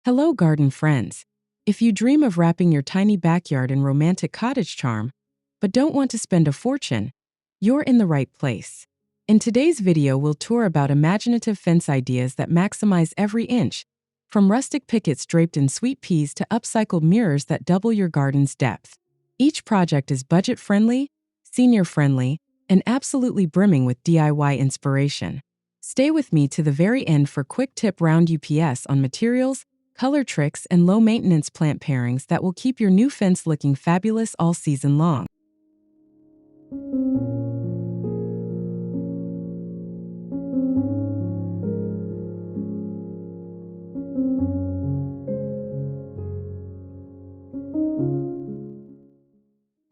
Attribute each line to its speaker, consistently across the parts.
Speaker 1: Hello, garden friends. If you dream of wrapping your tiny backyard in romantic cottage charm, but don't want to spend a fortune, you're in the right place. In today's video, we'll tour about imaginative fence ideas that maximize every inch, from rustic pickets draped in sweet peas to upcycled mirrors that double your garden's depth. Each project is budget-friendly, senior-friendly, and absolutely brimming with DIY inspiration. Stay with me to the very end for quick tip round UPS on materials, color tricks, and low-maintenance plant pairings that will keep your new fence looking fabulous all season long.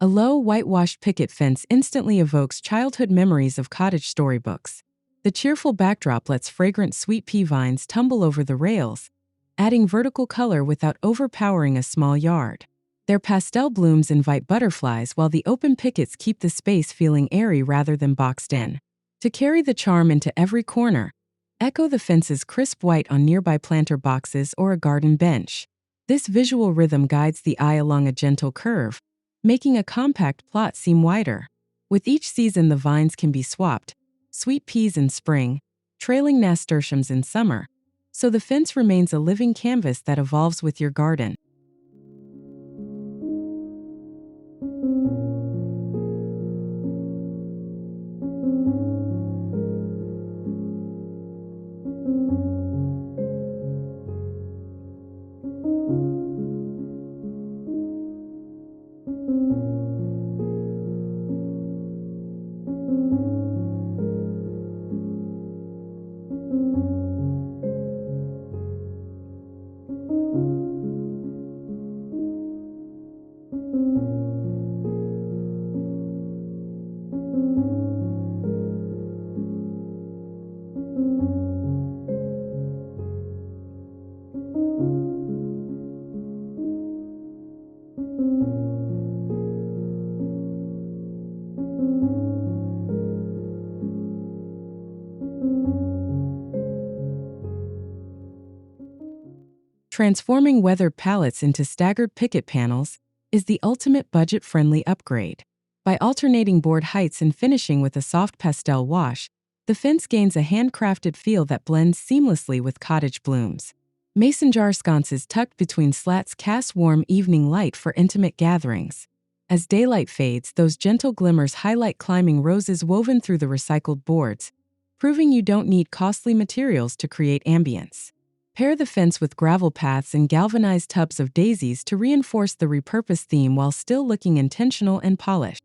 Speaker 1: A low, whitewashed picket fence instantly evokes childhood memories of cottage storybooks. The cheerful backdrop lets fragrant sweet pea vines tumble over the rails, adding vertical color without overpowering a small yard. Their pastel blooms invite butterflies while the open pickets keep the space feeling airy rather than boxed in. To carry the charm into every corner, echo the fence's crisp white on nearby planter boxes or a garden bench. This visual rhythm guides the eye along a gentle curve, making a compact plot seem wider. With each season, the vines can be swapped, sweet peas in spring, trailing nasturtiums in summer, so the fence remains a living canvas that evolves with your garden. Transforming weathered pallets into staggered picket panels is the ultimate budget-friendly upgrade. By alternating board heights and finishing with a soft pastel wash, the fence gains a handcrafted feel that blends seamlessly with cottage blooms. Mason jar sconces tucked between slats cast warm evening light for intimate gatherings. As daylight fades, those gentle glimmers highlight climbing roses woven through the recycled boards, proving you don't need costly materials to create ambience. Pair the fence with gravel paths and galvanized tubs of daisies to reinforce the repurpose theme while still looking intentional and polished.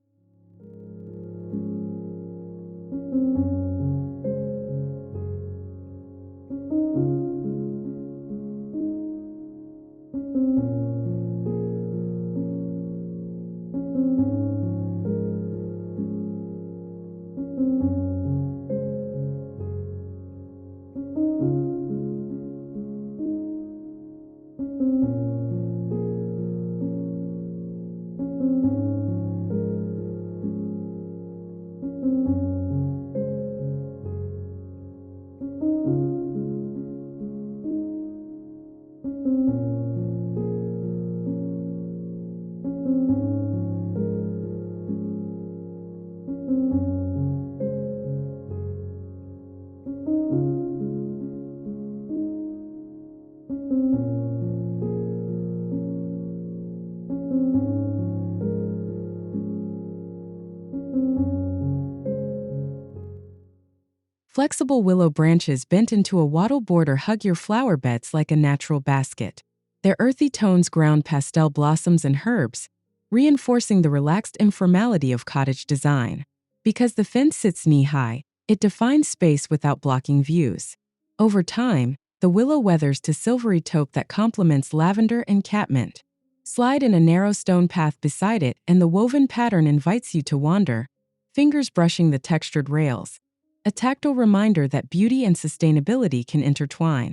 Speaker 1: Flexible willow branches bent into a wattle border hug your flower beds like a natural basket. Their earthy tones ground pastel blossoms and herbs, reinforcing the relaxed informality of cottage design. Because the fence sits knee-high, it defines space without blocking views. Over time, the willow weathers to silvery taupe that complements lavender and catmint. Slide in a narrow stone path beside it, and the woven pattern invites you to wander, fingers brushing the textured rails. A tactile reminder that beauty and sustainability can intertwine.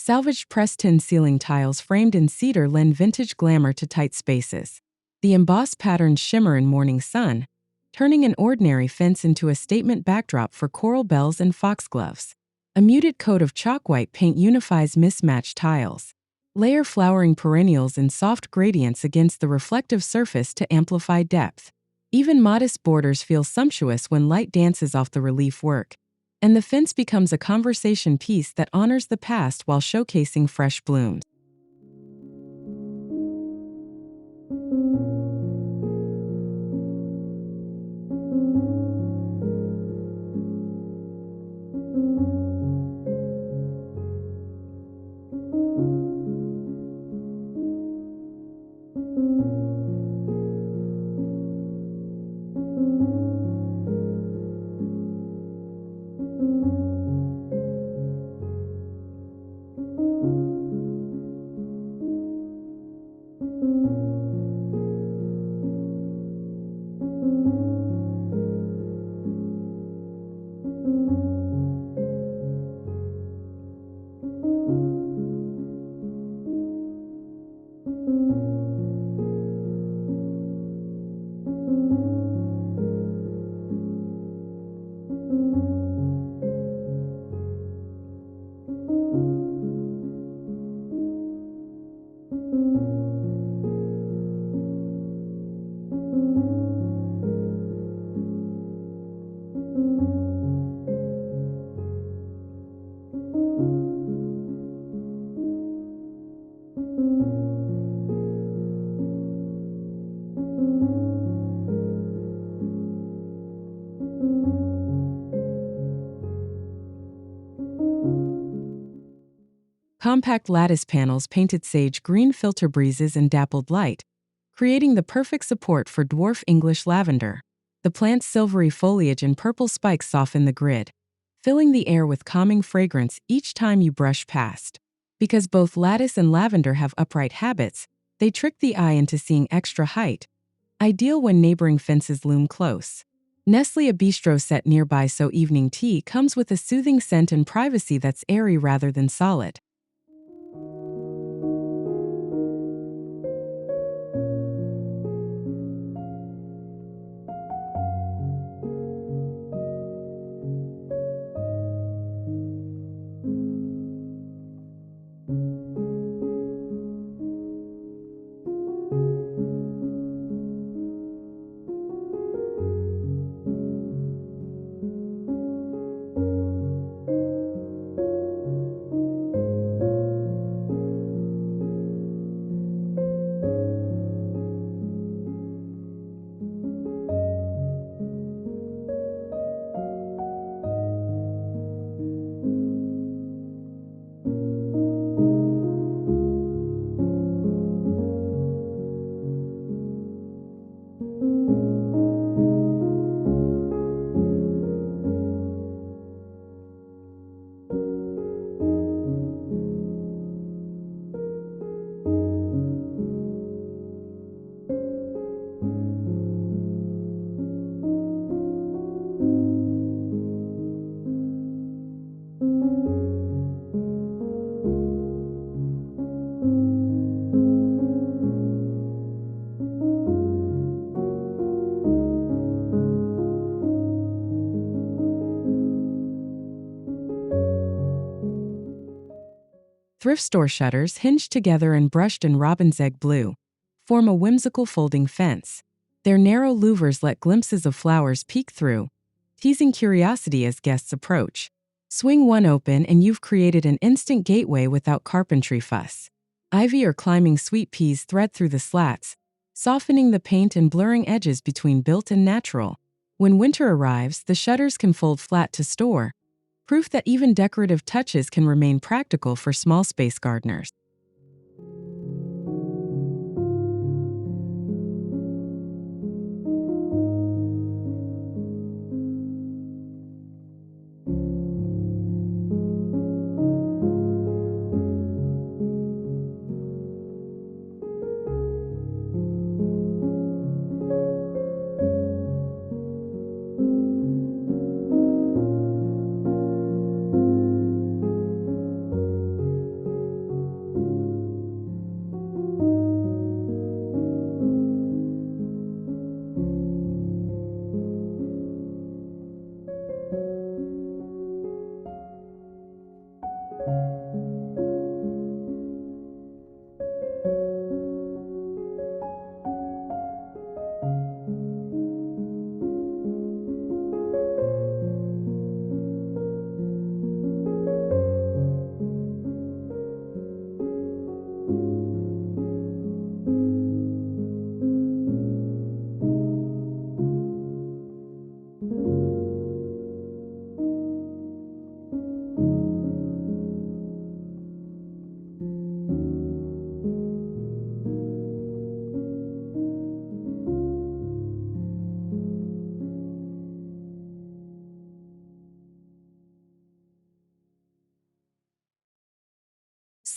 Speaker 1: Salvaged pressed tin ceiling tiles framed in cedar lend vintage glamour to tight spaces. The embossed patterns shimmer in morning sun, turning an ordinary fence into a statement backdrop for coral bells and foxgloves. A muted coat of chalk white paint unifies mismatched tiles. Layer flowering perennials in soft gradients against the reflective surface to amplify depth. Even modest borders feel sumptuous when light dances off the relief work, and the fence becomes a conversation piece that honors the past while showcasing fresh blooms. Compact lattice panels painted sage green filter breezes and dappled light, creating the perfect support for dwarf English lavender. The plant's silvery foliage and purple spikes soften the grid, filling the air with calming fragrance each time you brush past. Because both lattice and lavender have upright habits, they trick the eye into seeing extra height, ideal when neighboring fences loom close. Nestle a bistro set nearby so evening tea comes with a soothing scent and privacy that's airy rather than solid. Thrift store shutters, hinged together and brushed in robin's egg blue, form a whimsical folding fence. Their narrow louvers let glimpses of flowers peek through, teasing curiosity as guests approach. Swing one open and you've created an instant gateway without carpentry fuss. Ivy or climbing sweet peas thread through the slats, softening the paint and blurring edges between built and natural. When winter arrives, the shutters can fold flat to store, proof that even decorative touches can remain practical for small space gardeners.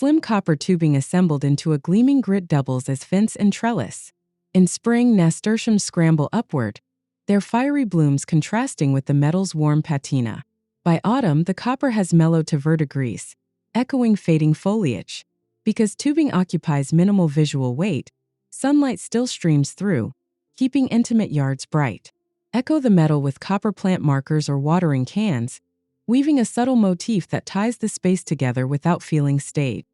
Speaker 1: slim copper tubing assembled into a gleaming grit doubles as fence and trellis. In spring, nasturtiums scramble upward, their fiery blooms contrasting with the metal's warm patina. By autumn, the copper has mellowed to verdigris, echoing fading foliage. Because tubing occupies minimal visual weight, sunlight still streams through, keeping intimate yards bright. Echo the metal with copper plant markers or watering cans, weaving a subtle motif that ties the space together without feeling staged.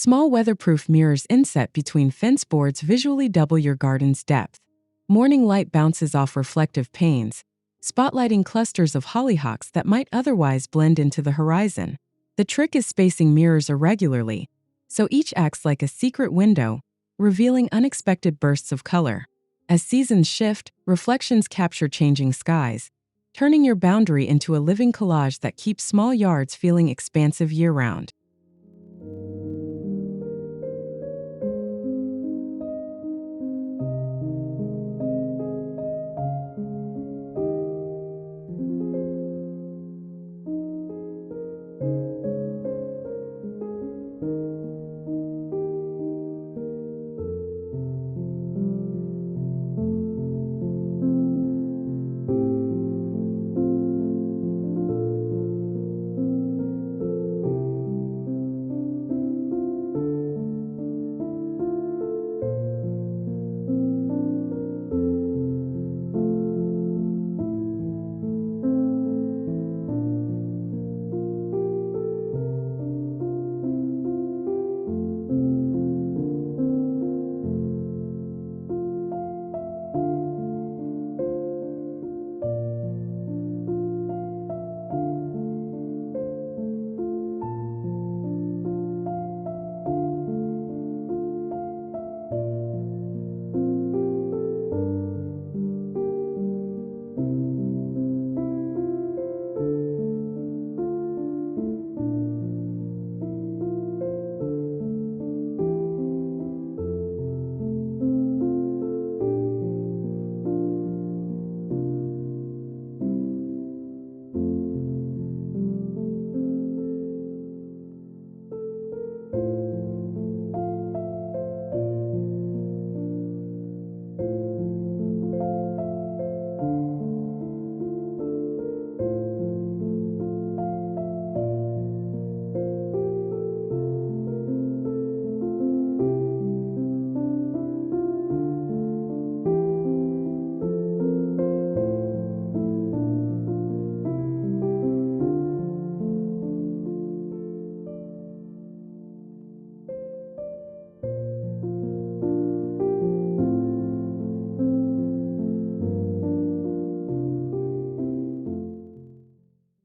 Speaker 1: Small weatherproof mirrors inset between fence boards visually double your garden's depth. Morning light bounces off reflective panes, spotlighting clusters of hollyhocks that might otherwise blend into the horizon. The trick is spacing mirrors irregularly, so each acts like a secret window, revealing unexpected bursts of color. As seasons shift, reflections capture changing skies, turning your boundary into a living collage that keeps small yards feeling expansive year-round.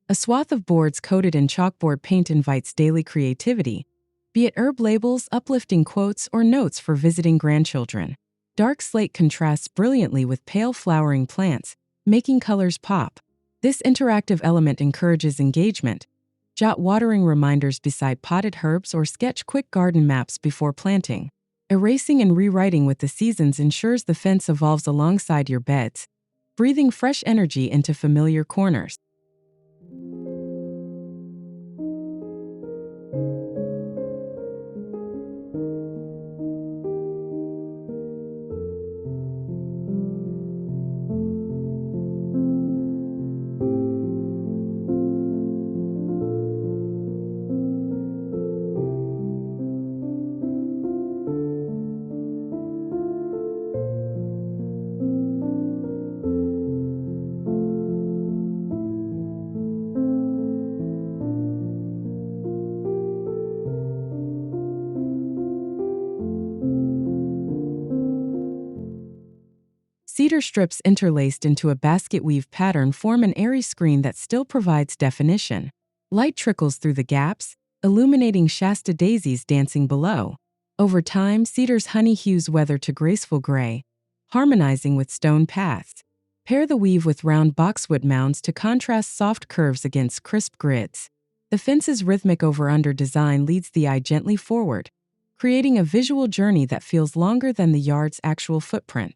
Speaker 1: A swath of boards coated in chalkboard paint invites daily creativity, be it herb labels, uplifting quotes, or notes for visiting grandchildren. Dark slate contrasts brilliantly with pale flowering plants, making colors pop. This interactive element encourages engagement. Jot watering reminders beside potted herbs or sketch quick garden maps before planting. Erasing and rewriting with the seasons ensures the fence evolves alongside your beds, breathing fresh energy into familiar corners. Cedar strips interlaced into a basket weave pattern form an airy screen that still provides definition. Light trickles through the gaps, illuminating Shasta daisies dancing below. Over time, cedar's honey hues weather to graceful gray, harmonizing with stone paths. Pair the weave with round boxwood mounds to contrast soft curves against crisp grids. The fence's rhythmic over-under design leads the eye gently forward, creating a visual journey that feels longer than the yard's actual footprint.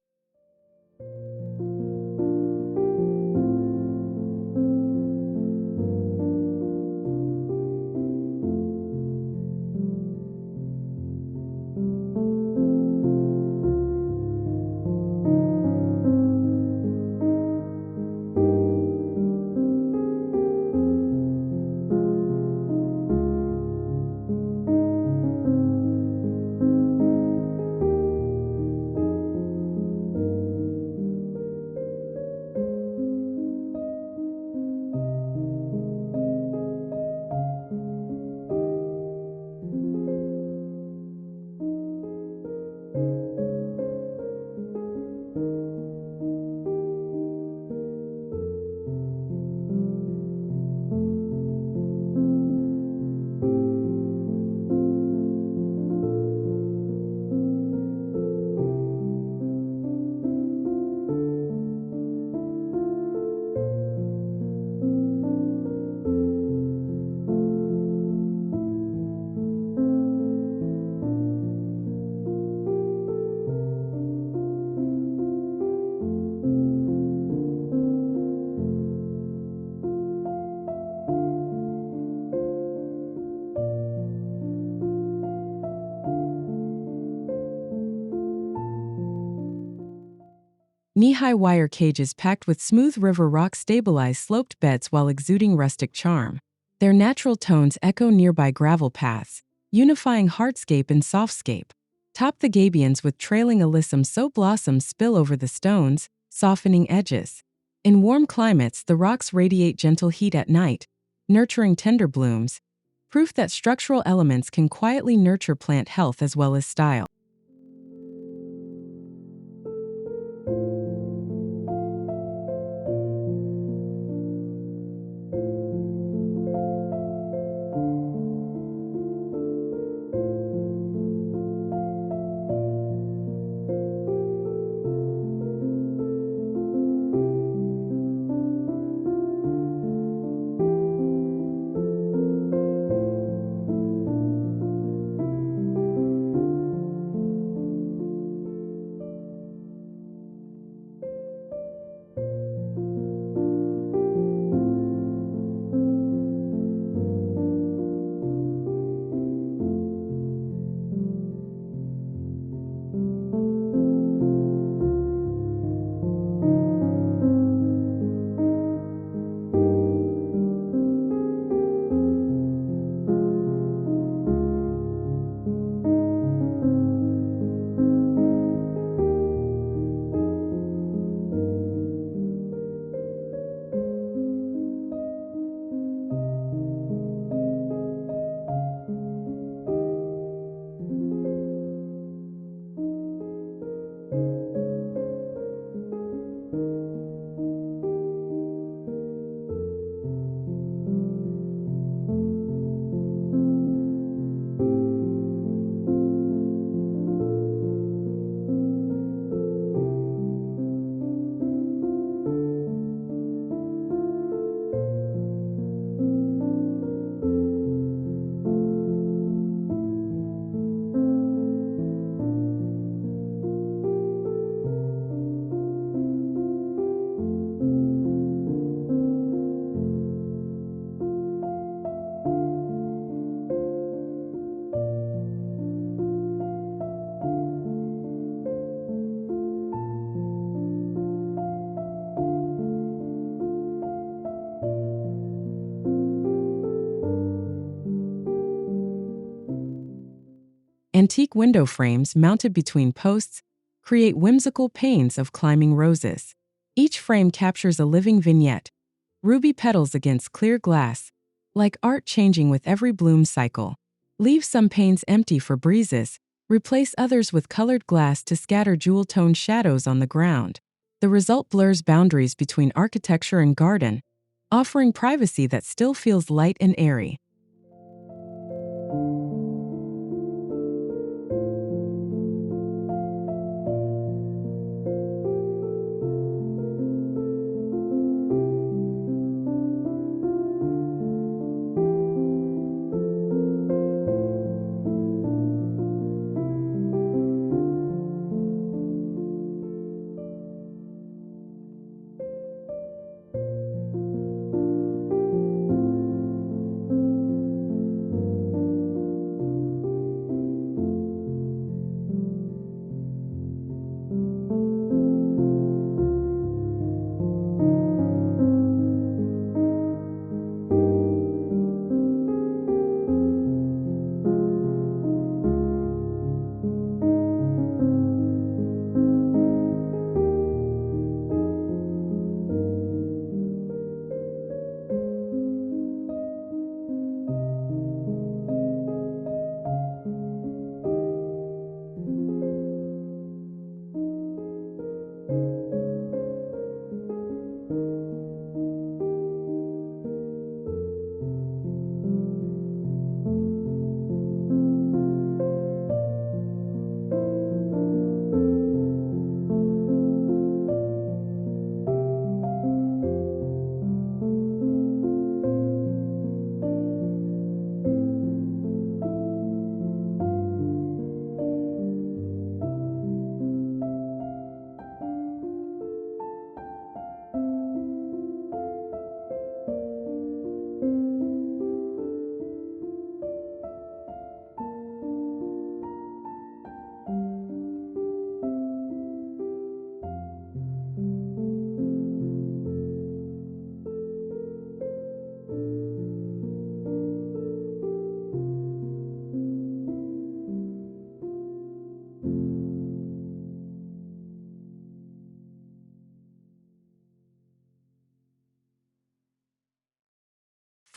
Speaker 1: Knee-high wire cages packed with smooth river rock stabilize sloped beds while exuding rustic charm. Their natural tones echo nearby gravel paths, unifying hardscape and softscape. Top the gabions with trailing alyssum so blossoms spill over the stones, softening edges. In warm climates, the rocks radiate gentle heat at night, nurturing tender blooms, proof that structural elements can quietly nurture plant health as well as style. Antique window frames mounted between posts create whimsical panes of climbing roses. Each frame captures a living vignette, ruby petals against clear glass, like art changing with every bloom cycle. Leave some panes empty for breezes, replace others with colored glass to scatter jewel-toned shadows on the ground. The result blurs boundaries between architecture and garden, offering privacy that still feels light and airy.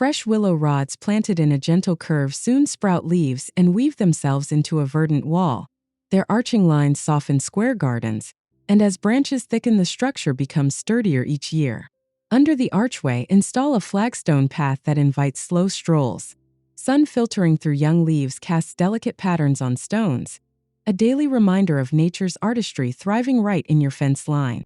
Speaker 1: Fresh willow rods planted in a gentle curve soon sprout leaves and weave themselves into a verdant wall. Their arching lines soften square gardens, and as branches thicken, the structure becomes sturdier each year. Under the archway, install a flagstone path that invites slow strolls. Sun filtering through young leaves casts delicate patterns on stones, a daily reminder of nature's artistry thriving right in your fence line.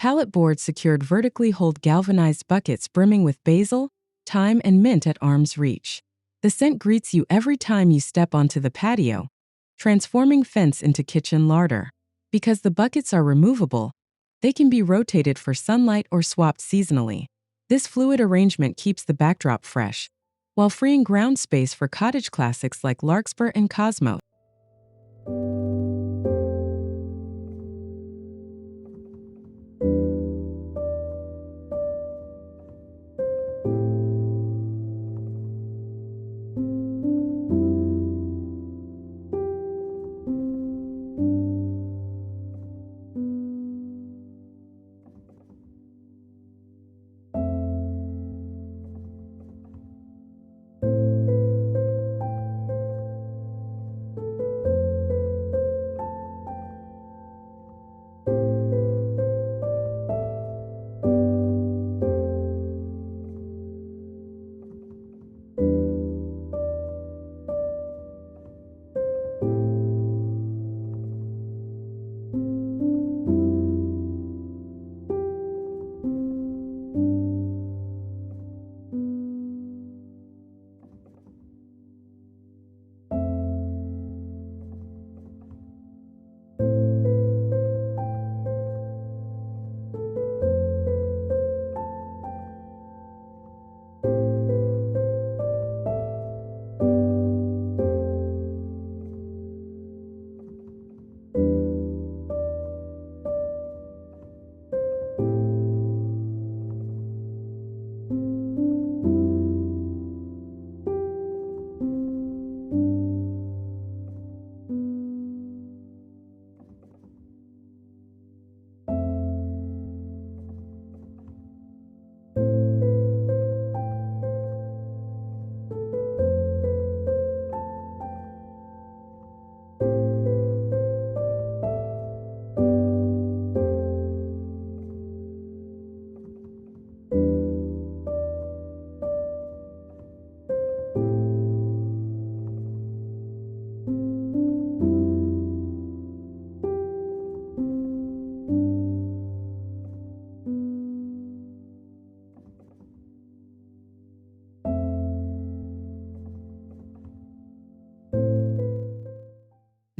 Speaker 1: Pallet boards secured vertically hold galvanized buckets brimming with basil, thyme, and mint at arm's reach. The scent greets you every time you step onto the patio, transforming fence into kitchen larder. Because the buckets are removable, they can be rotated for sunlight or swapped seasonally. This fluid arrangement keeps the backdrop fresh, while freeing ground space for cottage classics like Larkspur and Cosmos.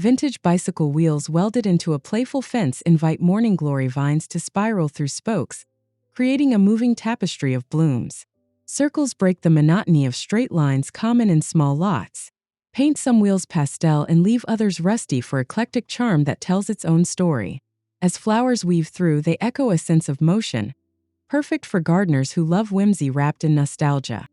Speaker 1: Vintage bicycle wheels welded into a playful fence invite morning glory vines to spiral through spokes, creating a moving tapestry of blooms. Circles break the monotony of straight lines common in small lots. Paint some wheels pastel and leave others rusty for eclectic charm that tells its own story. As flowers weave through, they echo a sense of motion, perfect for gardeners who love whimsy wrapped in nostalgia.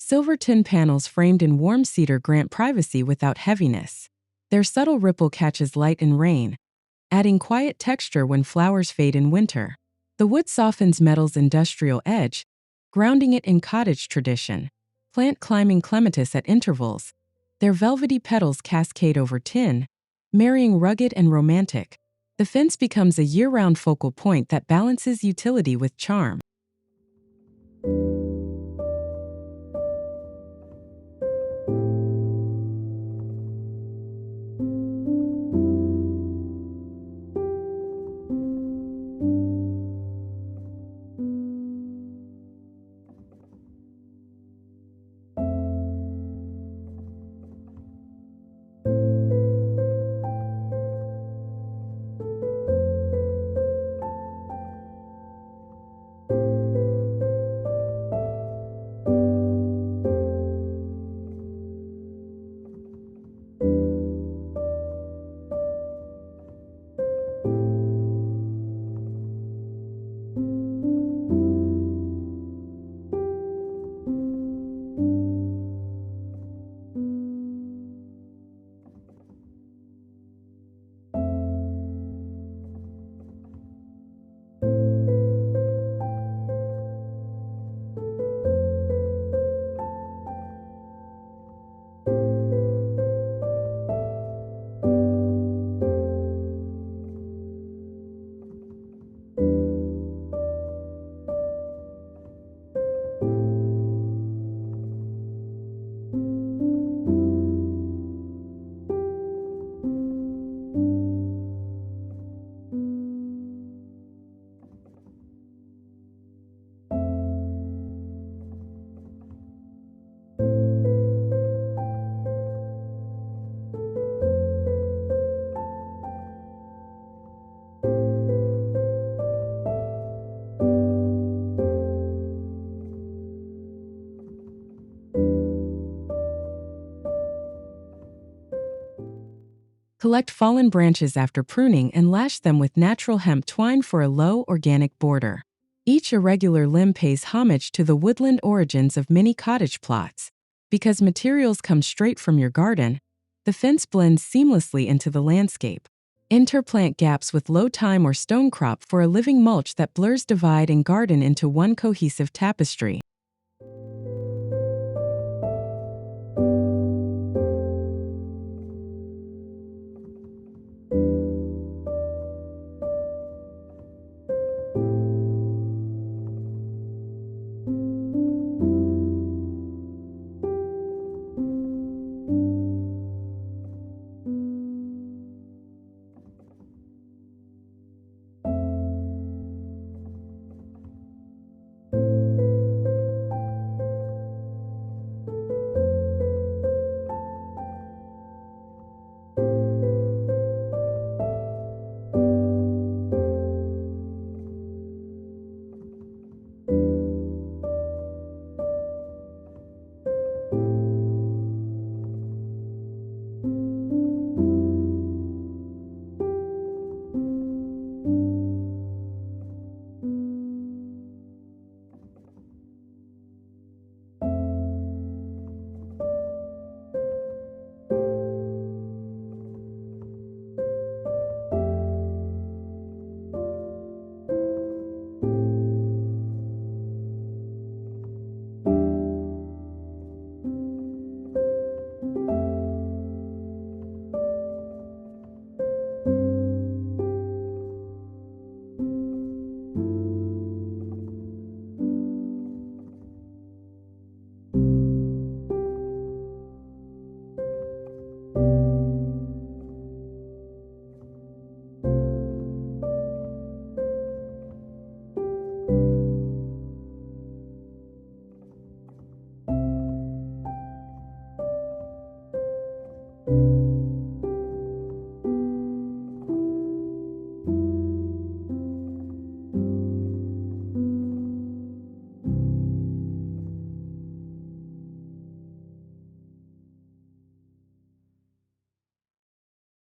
Speaker 1: Silver tin panels framed in warm cedar grant privacy without heaviness. Their subtle ripple catches light and rain, adding quiet texture when flowers fade in winter. The wood softens metal's industrial edge, grounding it in cottage tradition. Plant climbing clematis at intervals. Their velvety petals cascade over tin, marrying rugged and romantic. The fence becomes a year-round focal point that balances utility with charm. Collect fallen branches after pruning and lash them with natural hemp twine for a low, organic border. Each irregular limb pays homage to the woodland origins of many cottage plots. Because materials come straight from your garden, the fence blends seamlessly into the landscape. Interplant gaps with low thyme or stone crop for a living mulch that blurs divide and garden into one cohesive tapestry.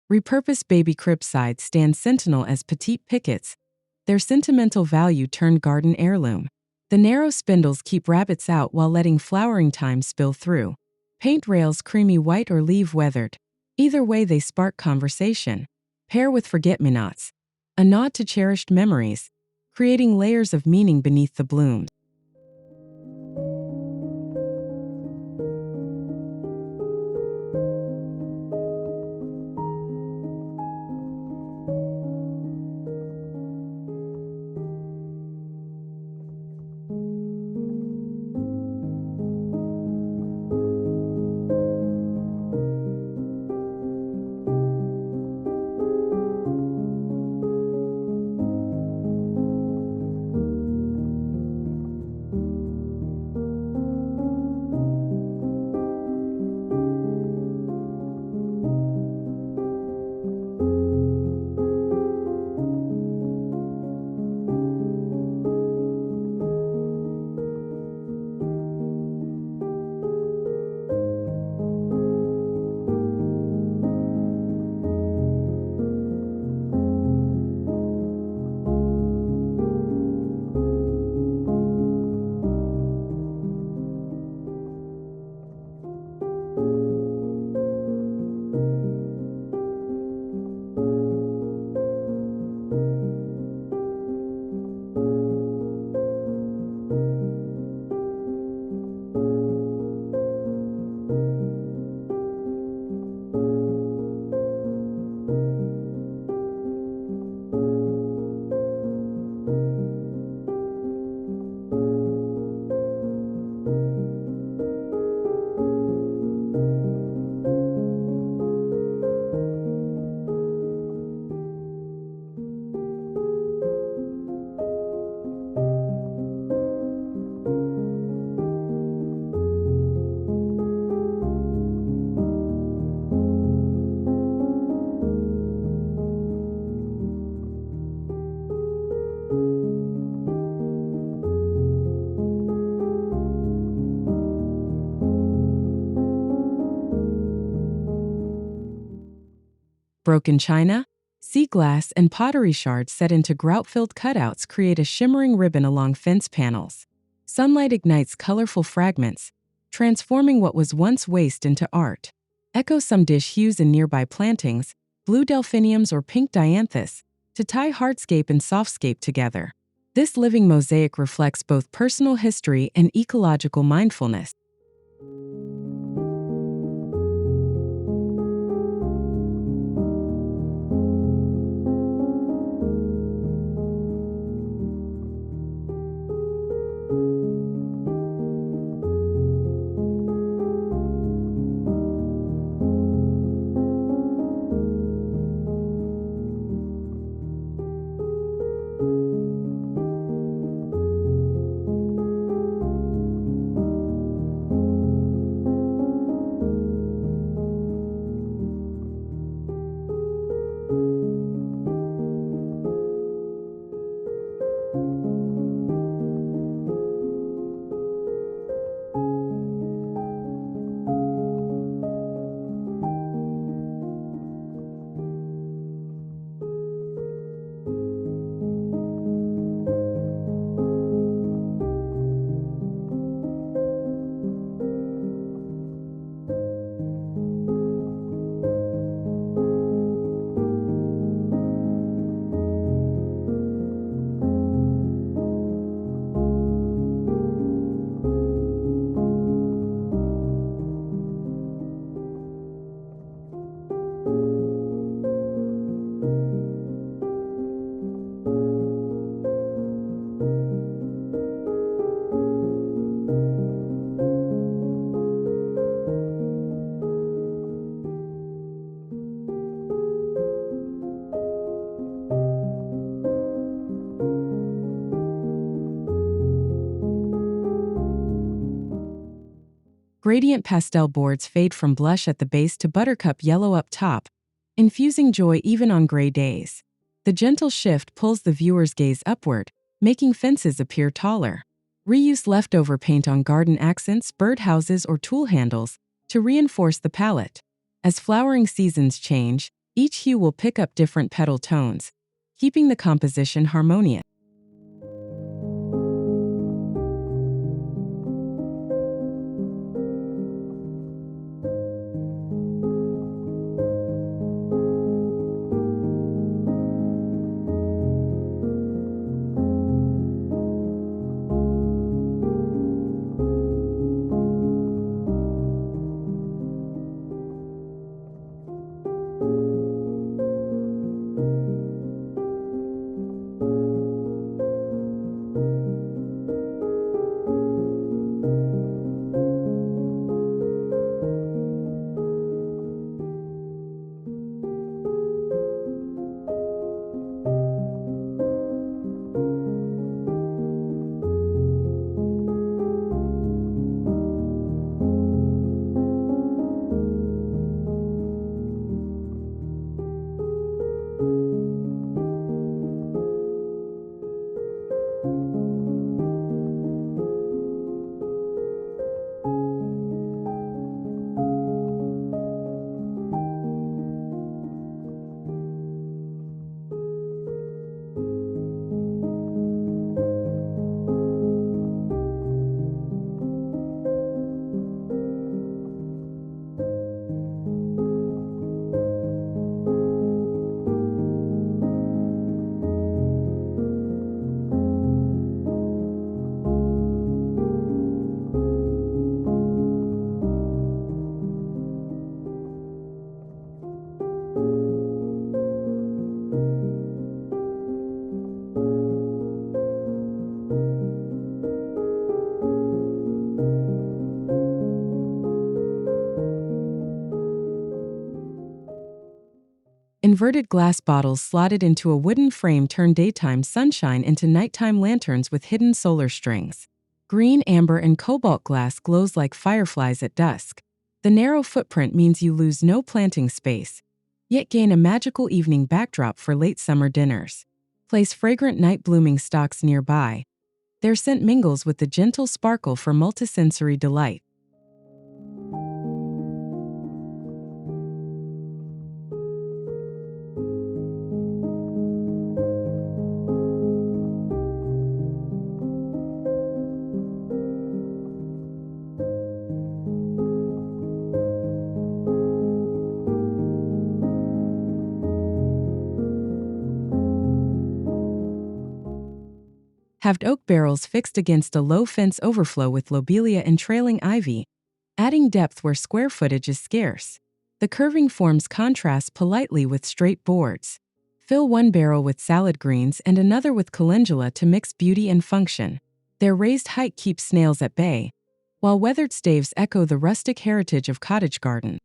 Speaker 1: Repurpose baby crib sides stand sentinel as petite pickets, their sentimental value turned garden heirloom. The narrow spindles keep rabbits out while letting flowering time spill through. Paint rails creamy white or leave weathered. Either way they spark conversation. Pair with forget-me-nots. A nod to cherished memories, creating layers of meaning beneath the blooms. Broken china, sea glass, and pottery shards set into grout-filled cutouts create a shimmering ribbon along fence panels. Sunlight ignites colorful fragments, transforming what was once waste into art. Echo some dish hues in nearby plantings, blue delphiniums or pink dianthus, to tie hardscape and softscape together. This living mosaic reflects both personal history and ecological mindfulness. Gradient pastel boards fade from blush at the base to buttercup yellow up top, infusing joy even on gray days. The gentle shift pulls the viewer's gaze upward, making fences appear taller. Reuse leftover paint on garden accents, birdhouses, or tool handles to reinforce the palette. As flowering seasons change, each hue will pick up different petal tones, keeping the composition harmonious. Inverted glass bottles slotted into a wooden frame turn daytime sunshine into nighttime lanterns with hidden solar strings. Green, amber, and cobalt glass glows like fireflies at dusk. The narrow footprint means you lose no planting space, yet gain a magical evening backdrop for late summer dinners. Place fragrant night blooming stalks nearby. Their scent mingles with the gentle sparkle for multisensory delight. Halved oak barrels fixed against a low fence overflow with lobelia and trailing ivy, adding depth where square footage is scarce. The curving forms contrast politely with straight boards. Fill one barrel with salad greens and another with calendula to mix beauty and function. Their raised height keeps snails at bay, while weathered staves echo the rustic heritage of cottage garden.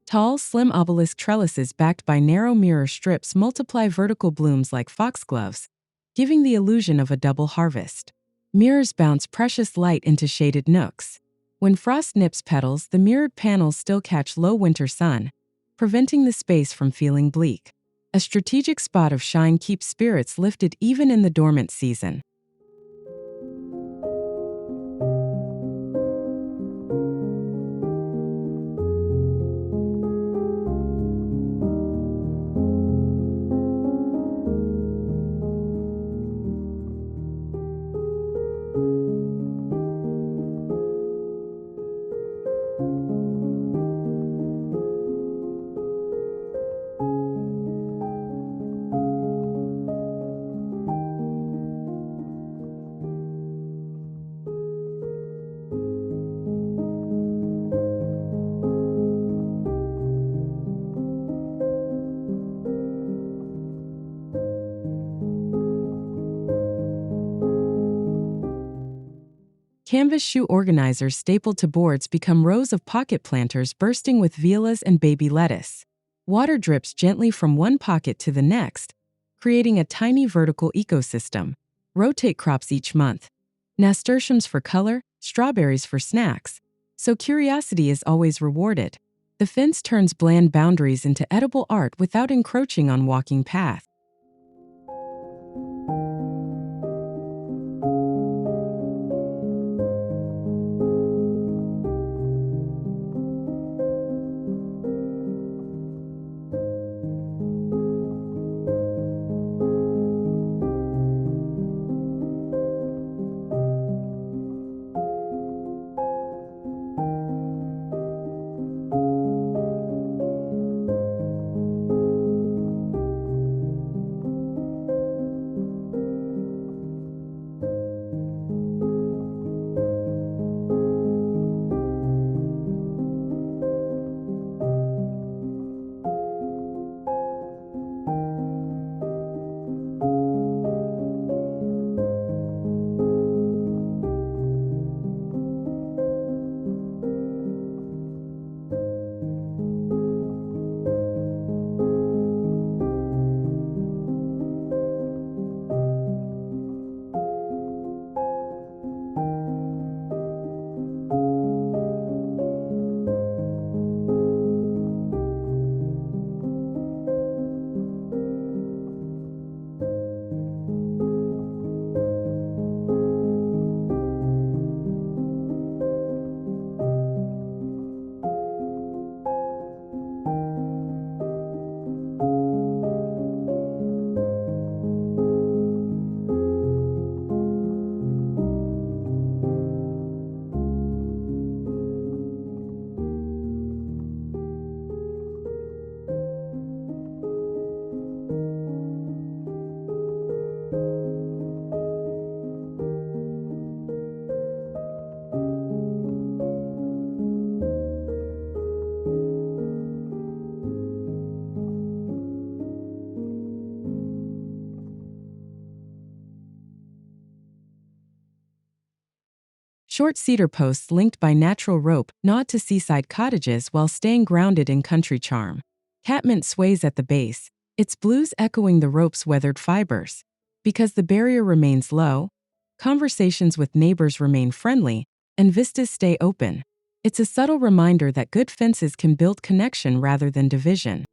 Speaker 1: Tall, slim obelisk trellises backed by narrow mirror strips multiply vertical blooms like foxgloves, giving the illusion of a double harvest. Mirrors bounce precious light into shaded nooks. When frost nips petals, the mirrored panels still catch low winter sun, preventing the space from feeling bleak. A strategic spot of shine keeps spirits lifted even in the dormant season. Canvas shoe organizers stapled to boards become rows of pocket planters bursting with violas and baby lettuce. Water drips gently from one pocket to the next, creating a tiny vertical ecosystem. Rotate crops each month. Nasturtiums for color, strawberries for snacks. So curiosity is always rewarded. The fence turns bland boundaries into edible art without encroaching on walking path. Short cedar posts linked by natural rope nod to seaside cottages while staying grounded in country charm. Catmint sways at the base, its blues echoing the rope's weathered fibers. Because the barrier remains low, conversations with neighbors remain friendly, and vistas stay open. It's a subtle reminder that good fences can build connection rather than division.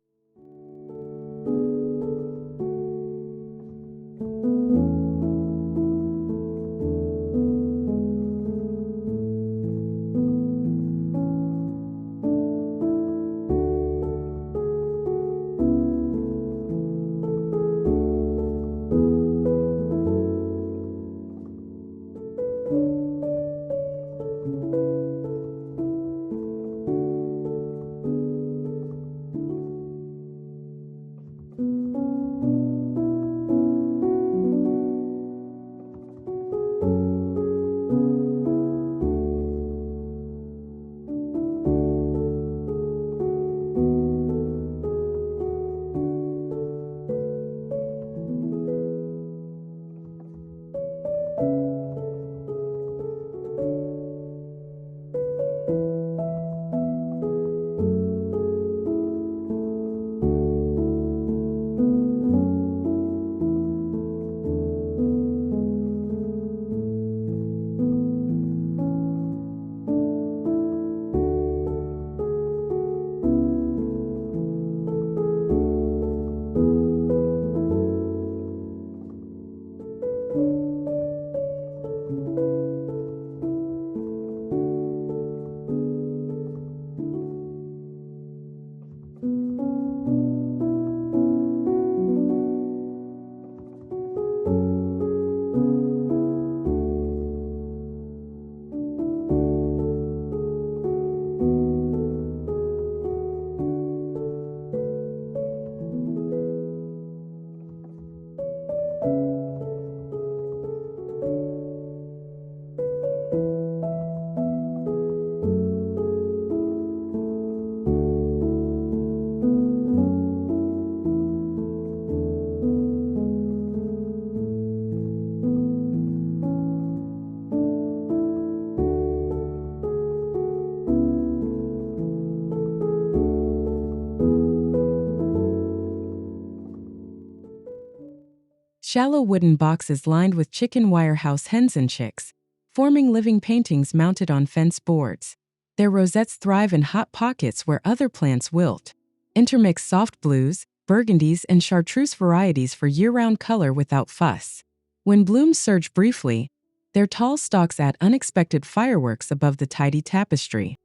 Speaker 1: Shallow wooden boxes lined with chicken wire house hens and chicks, forming living paintings mounted on fence boards. Their rosettes thrive in hot pockets where other plants wilt. Intermix soft blues, burgundies, and chartreuse varieties for year-round color without fuss. When blooms surge briefly, their tall stalks add unexpected fireworks above the tidy tapestry.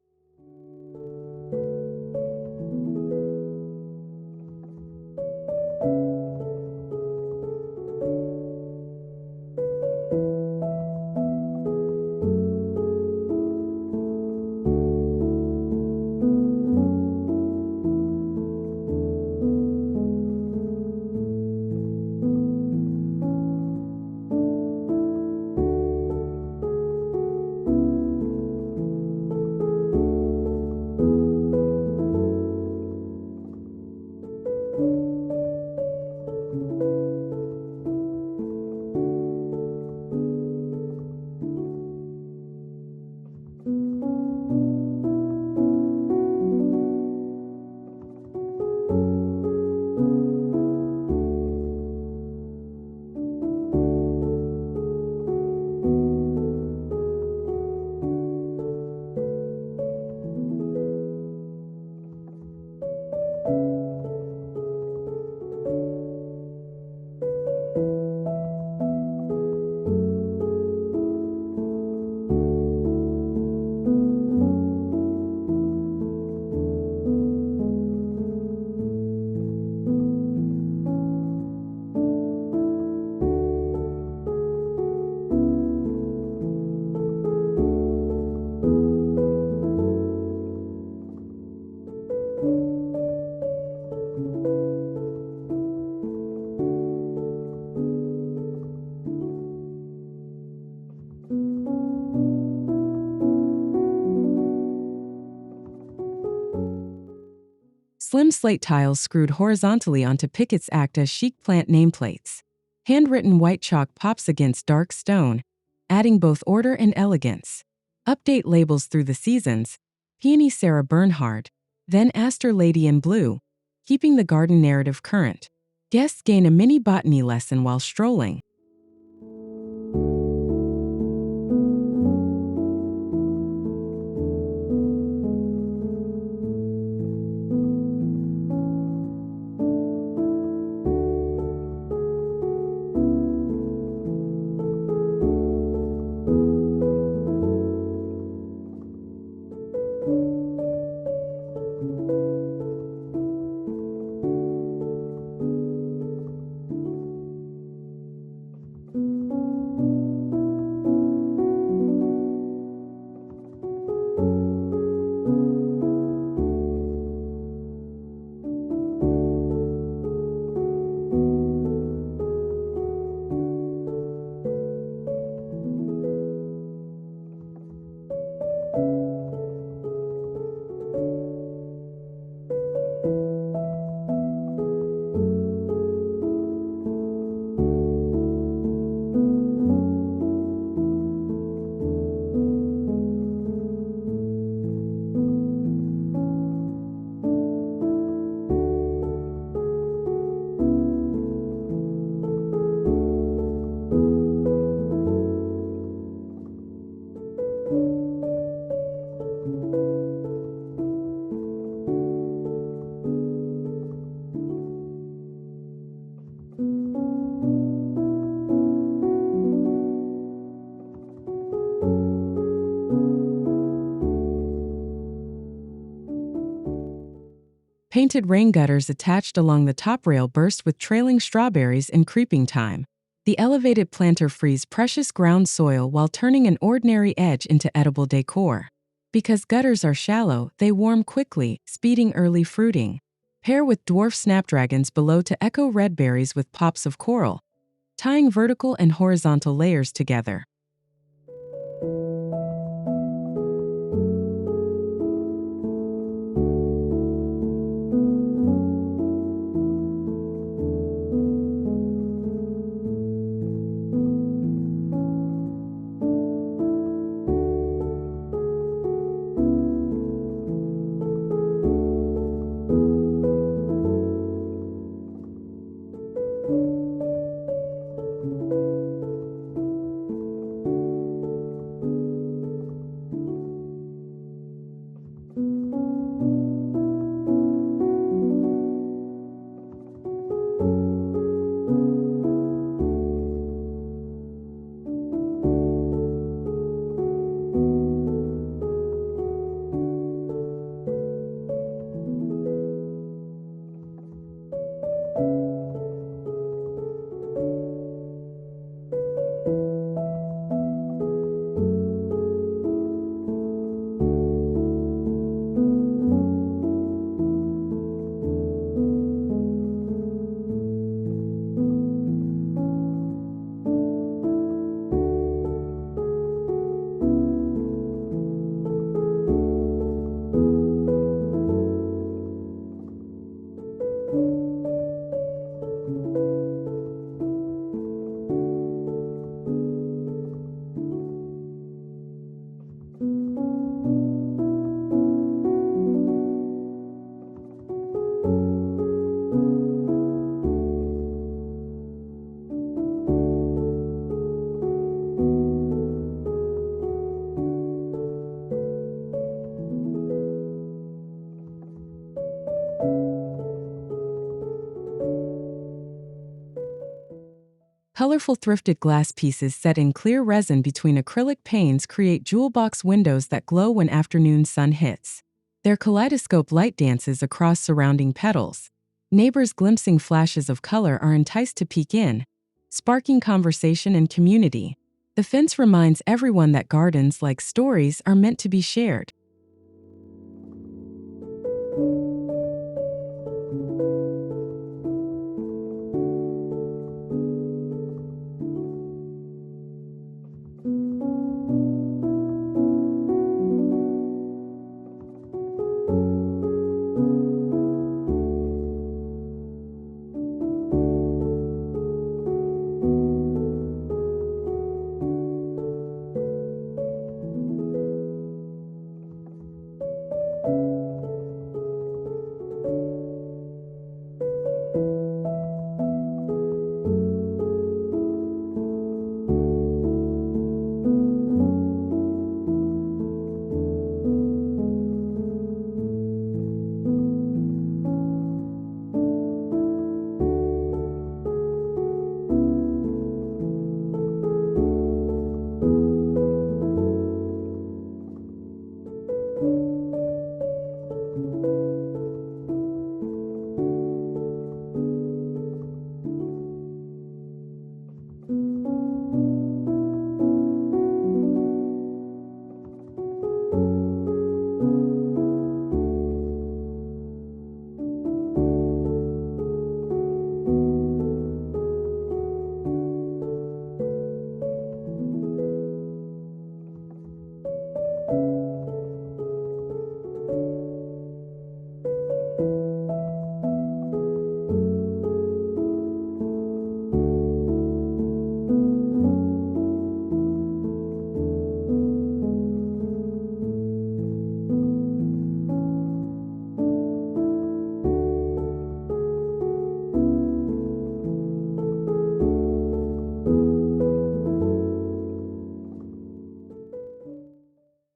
Speaker 1: Slim slate tiles screwed horizontally onto pickets act as chic plant nameplates. Handwritten white chalk pops against dark stone, adding both order and elegance. Update labels through the seasons, Peony Sarah Bernhard, then Aster Lady in Blue, keeping the garden narrative current. Guests gain a mini botany lesson while strolling. Painted rain gutters attached along the top rail burst with trailing strawberries and creeping thyme. The elevated planter frees precious ground soil while turning an ordinary edge into edible decor. Because gutters are shallow, they warm quickly, speeding early fruiting. Pair with dwarf snapdragons below to echo red berries with pops of coral, tying vertical and horizontal layers together. Colorful thrifted glass pieces set in clear resin between acrylic panes create jewel box windows that glow when afternoon sun hits. Their kaleidoscope light dances across surrounding petals. Neighbors glimpsing flashes of color are enticed to peek in, sparking conversation and community. The fence reminds everyone that gardens, like stories, are meant to be shared.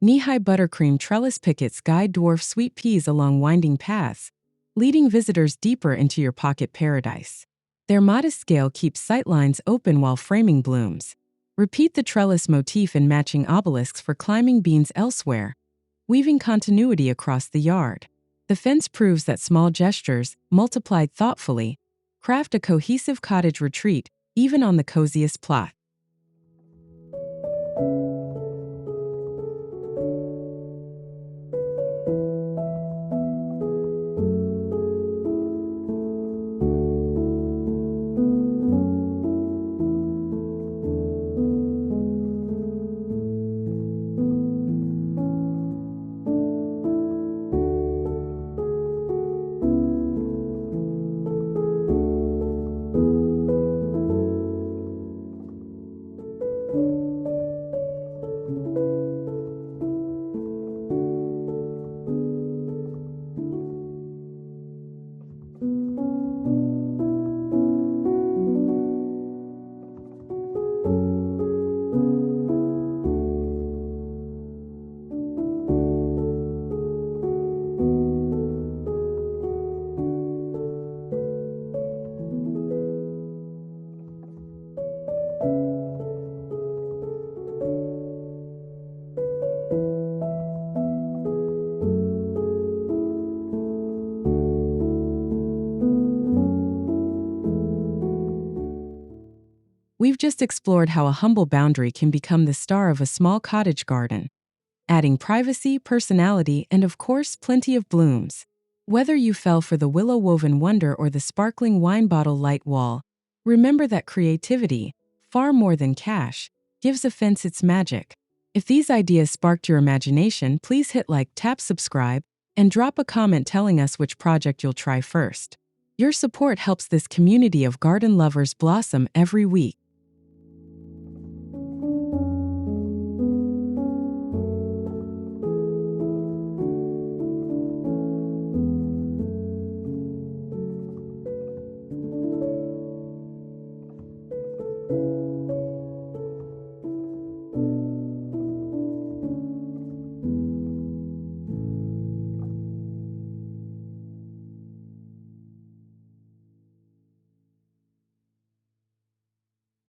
Speaker 1: Knee-high buttercream trellis pickets guide dwarf sweet peas along winding paths, leading visitors deeper into your pocket paradise. Their modest scale keeps sightlines open while framing blooms. Repeat the trellis motif in matching obelisks for climbing beans elsewhere, weaving continuity across the yard. The fence proves that small gestures, multiplied thoughtfully, craft a cohesive cottage retreat, even on the coziest plot. We've just explored how a humble boundary can become the star of a small cottage garden, adding privacy, personality, and of course, plenty of blooms. Whether you fell for the willow woven wonder or the sparkling wine bottle light wall, remember that creativity, far more than cash, gives a fence its magic. If these ideas sparked your imagination, please hit like, tap subscribe, and drop a comment telling us which project you'll try first. Your support helps this community of garden lovers blossom every week.